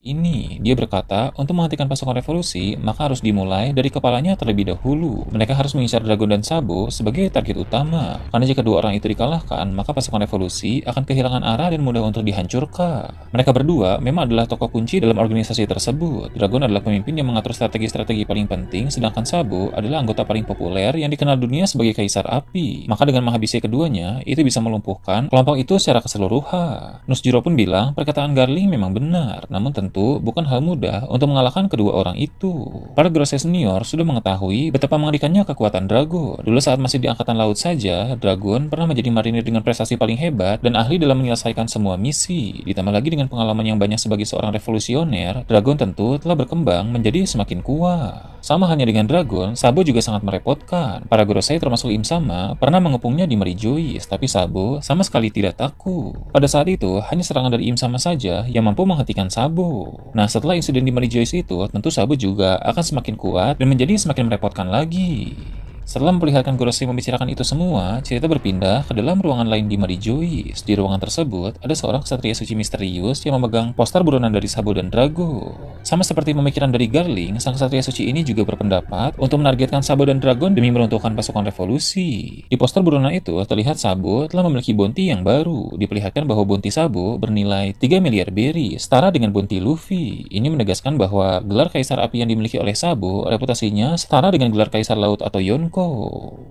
Ini, dia berkata, untuk menghentikan pasukan revolusi, maka harus dimulai dari kepalanya terlebih dahulu. Mereka harus mengincar Dragon dan Sabo sebagai target utama. Karena jika dua orang itu dikalahkan, maka pasukan revolusi akan kehilangan arah dan mudah untuk dihancurkan. Mereka berdua memang adalah tokoh kunci dalam organisasi tersebut. Dragon adalah pemimpin yang mengatur strategi-strategi paling penting, sedangkan Sabo adalah anggota paling populer yang dikenal dunia sebagai Kaisar Api. Maka dengan menghabisi keduanya, itu bisa melumpuhkan kelompok itu secara keseluruhan. Nusjiro pun bilang, perkataan Garling memang benar, namun tentu bukan hal mudah untuk mengalahkan kedua orang itu. Para Grosset senior sudah mengetahui betapa mengerikannya kekuatan Dragon. Dulu saat masih di Angkatan Laut saja, Dragon pernah menjadi marinir dengan prestasi paling hebat dan ahli dalam menyelesaikan semua misi. Ditambah lagi dengan pengalaman yang banyak sebagai seorang revolusioner, Dragon tentu telah berkembang menjadi semakin kuat. Sama halnya dengan Dragon, Sabo juga sangat merepotkan. Para Gorosei termasuk Im Sama pernah mengepungnya di Mary Joyce, tapi Sabo sama sekali tidak takut. Pada saat itu, hanya serangan dari Im Sama saja yang mampu menghentikan Sabo. Nah, setelah insiden di Mary Joyce itu, tentu Sabo juga akan semakin kuat dan menjadi semakin merepotkan lagi. Setelah memperlihatkan Gorosei membicarakan itu semua, cerita berpindah ke dalam ruangan lain di Mary Joyce. Di ruangan tersebut, ada seorang ksatria suci misterius yang memegang poster buronan dari Sabo dan Drago. Sama seperti pemikiran dari Garling, sang ksatria suci ini juga berpendapat untuk menargetkan Sabo dan Dragon demi meruntuhkan pasukan revolusi. Di poster buronan itu, terlihat Sabo telah memiliki bounty yang baru. Diperlihatkan bahwa bounty Sabo bernilai 3 miliar berry, setara dengan bounty Luffy. Ini menegaskan bahwa gelar Kaisar Api yang dimiliki oleh Sabo, reputasinya setara dengan gelar Kaisar Laut atau Yonko.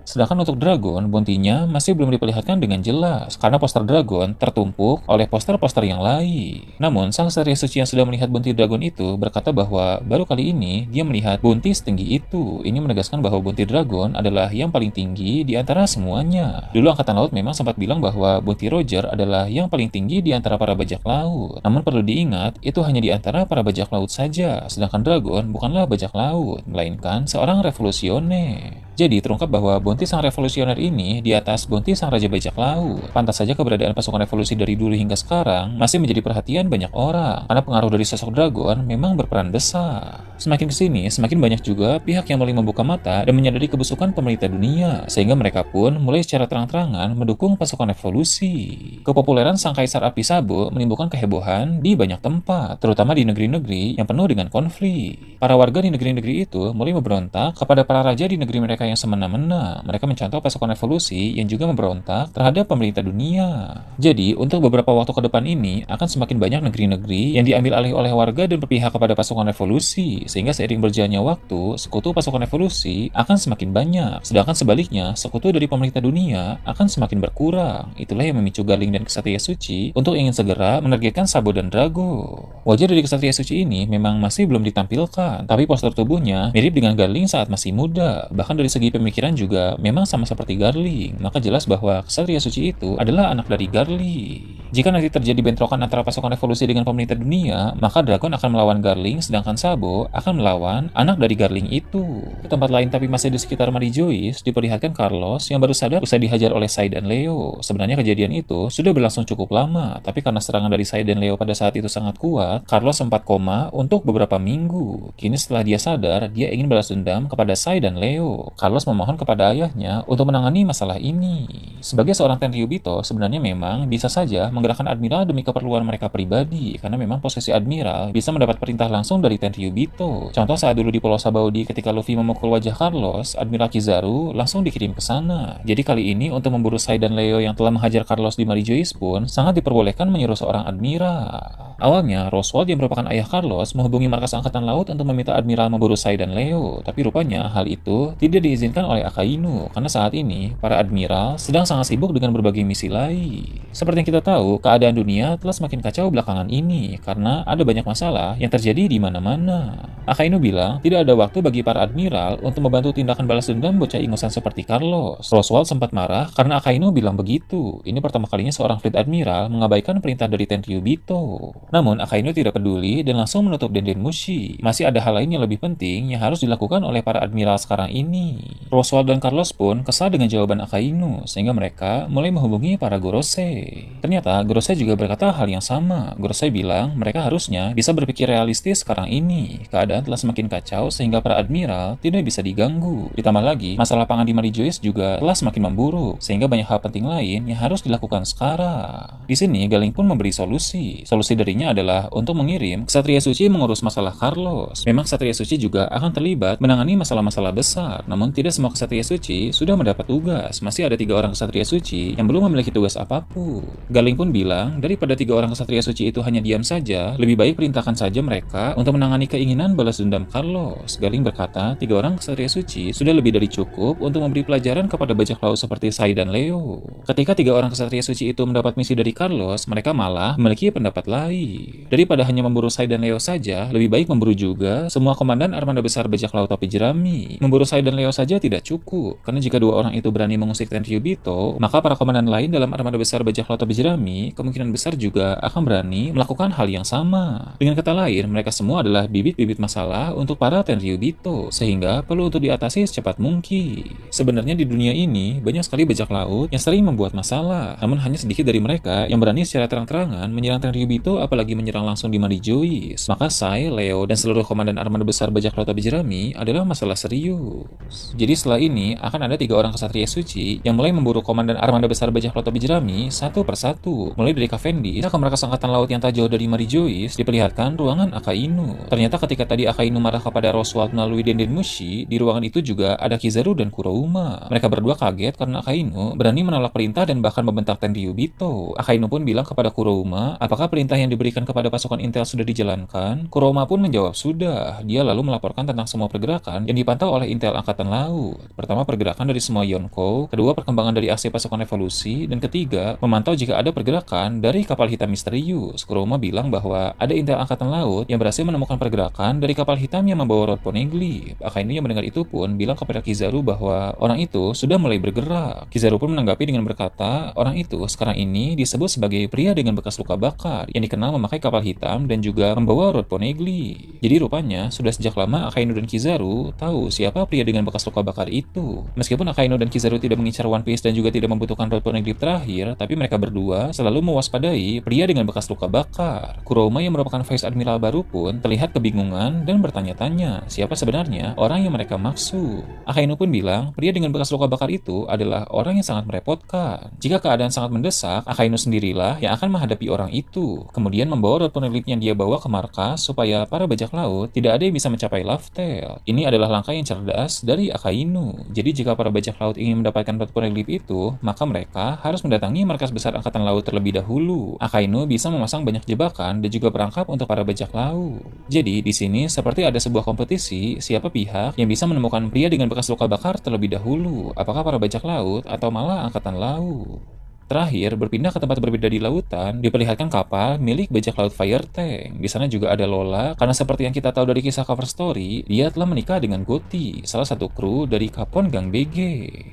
Sedangkan untuk Dragon, bounty-nya masih belum diperlihatkan dengan jelas, karena poster Dragon tertumpuk oleh poster-poster yang lain. Namun, sang ksatria suci yang sudah melihat bounty Dragon itu berkata bahwa baru kali ini dia melihat bounty setinggi itu. Ini menegaskan bahwa bounty Dragon adalah yang paling tinggi di antara semuanya. Dulu Angkatan Laut memang sempat bilang bahwa bounty Roger adalah yang paling tinggi di antara para bajak laut. Namun perlu diingat, itu hanya di antara para bajak laut saja, sedangkan Dragon bukanlah bajak laut, melainkan seorang revolusioner. Jadi terungkap bahwa bounty sang revolusioner ini di atas bounty sang raja bajak laut. Pantas saja keberadaan pasukan revolusi dari dulu hingga sekarang masih menjadi perhatian banyak orang, karena pengaruh dari sosok Dragon memang berperan besar. Semakin kesini, semakin banyak juga pihak yang mulai membuka mata dan menyadari kebusukan pemerintah dunia, sehingga mereka pun mulai secara terang-terangan mendukung pasukan revolusi. Kepopuleran sang Kaisar Api Sabo menimbulkan kehebohan di banyak tempat, terutama di negeri-negeri yang penuh dengan konflik. Para warga di negeri-negeri itu mulai memberontak kepada para raja di negeri mereka yang semena-mena. Mereka mencontoh pasukan revolusi yang juga memberontak terhadap pemerintah dunia. Jadi, untuk beberapa waktu ke depan ini akan semakin banyak negeri-negeri yang diambil alih oleh warga dan berpihak kepada pasukan revolusi, sehingga seiring berjalannya waktu, sekutu pasukan revolusi akan semakin banyak. Sedangkan sebaliknya, sekutu dari pemerintah dunia akan semakin berkurang. Itulah yang memicu Garling dan Ksatria Suci untuk ingin segera menargetkan Sabo dan Drago. Wajah dari Ksatria Suci ini memang masih belum ditampilkan, tapi postur tubuhnya mirip dengan Garling saat masih muda. Bahkan dari segi pemikiran juga memang sama seperti Garling, maka jelas bahwa Ksatria Suci itu adalah anak dari Garling. Jika nanti terjadi bentrokan antara pasukan revolusi dengan pemerintah dunia, maka Dragon akan melawan Garling, sedangkan Sabo akan melawan anak dari Garling itu. Ke tempat lain tapi masih di sekitar Mary Joyce, diperlihatkan Carlos yang baru sadar usai dihajar oleh Sai dan Leo. Sebenarnya kejadian itu sudah berlangsung cukup lama, tapi karena serangan dari Sai dan Leo pada saat itu sangat kuat, Carlos sempat koma untuk beberapa minggu. Kini setelah dia sadar, dia ingin balas dendam kepada Sai dan Leo. Carlos memohon kepada ayahnya untuk menangani masalah ini. Sebagai seorang Tenryubito, sebenarnya memang bisa saja menggerakkan admiral demi keperluan mereka pribadi, karena memang posisi admiral bisa mendapat perintah langsung dari Tenryubito. Contoh saat dulu di Pulau Sabaudi ketika Luffy memukul wajah Carlos, Admiral Kizaru langsung dikirim ke sana. Jadi kali ini untuk memburu Sai dan Leo yang telah menghajar Carlos di Mary Joyce pun sangat diperbolehkan menyuruh seorang admiral. Awalnya, Roswell yang merupakan ayah Carlos menghubungi markas Angkatan Laut untuk meminta admiral memburu Sai dan Leo, tapi rupanya hal itu tidak diizinkan oleh Akainu, karena saat ini para admiral sedang sangat sibuk dengan berbagai misi lain. Seperti yang kita tahu, keadaan dunia telah semakin kacau belakangan ini karena ada banyak masalah yang terjadi di mana-mana. Akainu bilang tidak ada waktu bagi para admiral untuk membantu tindakan balas dendam bocah ingusan seperti Carlos. Roswell sempat marah karena Akainu bilang begitu. Ini pertama kalinya seorang fleet admiral mengabaikan perintah dari Tenryubito. Namun Akainu tidak peduli dan langsung menutup Denden Mushi. Masih ada hal lain yang lebih penting yang harus dilakukan oleh para admiral sekarang ini. Roswell dan Carlos pun kesal dengan jawaban Akainu, sehingga mereka mulai menghubungi para Gorosei. Ternyata Gorosei juga berkata hal yang sama. Gorosei bilang mereka harusnya bisa berpikir realistis sekarang ini. Keadaan telah semakin kacau sehingga para admiral tidak bisa diganggu. Ditambah lagi, masalah pangan di Marie-Joyce juga telah semakin memburuk, sehingga banyak hal penting lain yang harus dilakukan sekarang. Di sini Galing pun memberi solusi. Solusi darinya adalah untuk mengirim Ksatria Suci mengurus masalah Carlos. Memang Ksatria Suci juga akan terlibat menangani masalah-masalah besar, namun tidak semua Ksatria Suci sudah mendapat tugas. Masih ada 3 orang Ksatria Suci yang belum memiliki tugas apapun. Galing pun bilang, daripada 3 orang Ksatria Suci itu hanya diam saja, lebih baik perintahkan saja mereka untuk menangani keinginan balas dendam Carlos. Galing berkata, 3 orang Ksatria Suci sudah lebih dari cukup untuk memberi pelajaran kepada bajak laut seperti Sai dan Leo. Ketika 3 orang Ksatria Suci itu mendapat misi dari Carlos, mereka malah memiliki pendapat lain. Daripada hanya memburu Sai dan Leo saja, lebih baik memburu juga semua komandan armada besar bajak laut topi jerami. Memburu Sai dan Leo saja tidak cukup, karena jika 2 orang itu berani mengusik Tenryubito, maka para komandan lain dalam armada besar bajak laut topi jerami kemungkinan besar juga akan berani melakukan hal yang sama. Dengan kata lain, mereka semua adalah bibit-bibit masalah untuk para Tenryubito, sehingga perlu untuk diatasi secepat mungkin. Sebenarnya di dunia ini banyak sekali bajak laut yang sering membuat masalah, namun hanya sedikit dari mereka yang berani secara terang-terangan menyerang Tenryubito, apalagi menyerang langsung di Marie-Joyce. Maka Sai, Leo, dan seluruh komandan armada besar bajak laut topi jerami adalah masalah serius. Jadi setelah ini akan ada 3 orang Ksatria Suci yang mulai memburu komandan armada besar bajak laut topi jerami satu persatu. Mulai dari Cavendish ke markas angkatan laut yang tak jauh dari Marie-Joyce diperlihatkan ruangan Akainu. Ternyata ketika tadi Akainu marah kepada Roswell melalui Denden Mushi, di ruangan itu juga ada Kizaru dan Kurouma. Mereka berdua kaget karena Akainu berani menolak perintah dan bahkan membentak Tenryubito. Akainu pun bilang kepada Kurouma, apakah perintah yang diberikan kepada pasukan intel sudah dijalankan? Kurouma pun menjawab sudah. Dia lalu melaporkan tentang semua pergerakan yang dipantau oleh intel angkatan laut. Pertama, pergerakan dari semua Yonko, kedua, perkembangan dari aksi pasukan revolusi, dan ketiga, memantau jika ada pergerakan dari kapal hitam misterius. Kurouma bilang bahwa ada intel angkatan laut yang berhasil menemukan pergerakan dari kapal hitam yang membawa rod poneglyph. Akainu yang mendengar itu pun bilang kepada Kizaru bahwa orang itu sudah mulai bergerak. Kizaru pun menanggapi dengan berkata, orang itu sekarang ini disebut sebagai pria dengan bekas luka bakar yang dikenal memakai kapal hitam dan juga membawa rod poneglyph. Jadi rupanya sudah sejak lama Akainu dan Kizaru tahu siapa pria dengan bekas luka bakar itu. Meskipun Akainu dan Kizaru tidak mengincar One Piece dan juga tidak membutuhkan rod poneglyph terakhir, tapi mereka berdua selalu mewaspadai pria dengan bekas luka bakar. Kurouma yang merupakan Vice Admiral baru pun terlihat kebingungan dan bertanya-tanya siapa sebenarnya orang yang mereka maksud. Akainu pun bilang pria dengan bekas luka bakar itu adalah orang yang sangat merepotkan. Jika keadaan sangat mendesak, Akainu sendirilah yang akan menghadapi orang itu, kemudian membawa rod poneglyph yang dia bawa ke markas supaya para bajak laut tidak ada yang bisa mencapai Laftel. Ini adalah langkah yang cerdas dari Akainu. Jadi jika para bajak laut ingin mendapatkan rod poneglyph itu, maka mereka harus mendatangi markas besar angkatan laut terlebih dahulu. Akainu bisa memasang banyak jebakan dan juga perangkap untuk para bajak laut. Jadi di sini seperti ada sebuah kompetisi siapa pihak yang bisa menemukan pria dengan bekas luka bakar terlebih dahulu, apakah para bajak laut atau malah angkatan laut. Terakhir, berpindah ke tempat berbeda di lautan, diperlihatkan kapal milik bajak laut Fire Tank. Di sana juga ada Lola, karena seperti yang kita tahu dari kisah cover story, dia telah menikah dengan Gotti, salah satu kru dari Kapon Gang BG.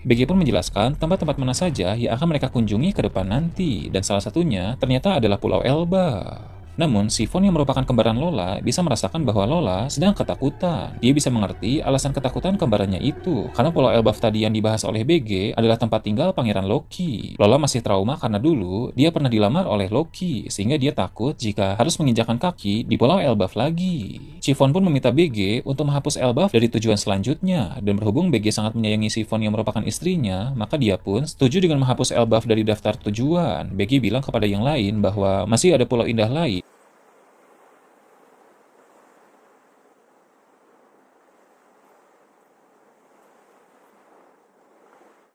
BG pun menjelaskan tempat-tempat mana saja yang akan mereka kunjungi ke depan nanti, dan salah satunya ternyata adalah Pulau Elba. Namun, Sifon yang merupakan kembaran Lola bisa merasakan bahwa Lola sedang ketakutan. Dia bisa mengerti alasan ketakutan kembarannya itu, karena Pulau Elbaf tadi yang dibahas oleh BG adalah tempat tinggal Pangeran Loki. Lola masih trauma karena dulu dia pernah dilamar oleh Loki, sehingga dia takut jika harus menginjakan kaki di Pulau Elbaf lagi. Sifon pun meminta BG untuk menghapus Elbaf dari tujuan selanjutnya, dan berhubung BG sangat menyayangi Sifon yang merupakan istrinya, maka dia pun setuju dengan menghapus Elbaf dari daftar tujuan. BG bilang kepada yang lain bahwa masih ada pulau indah lain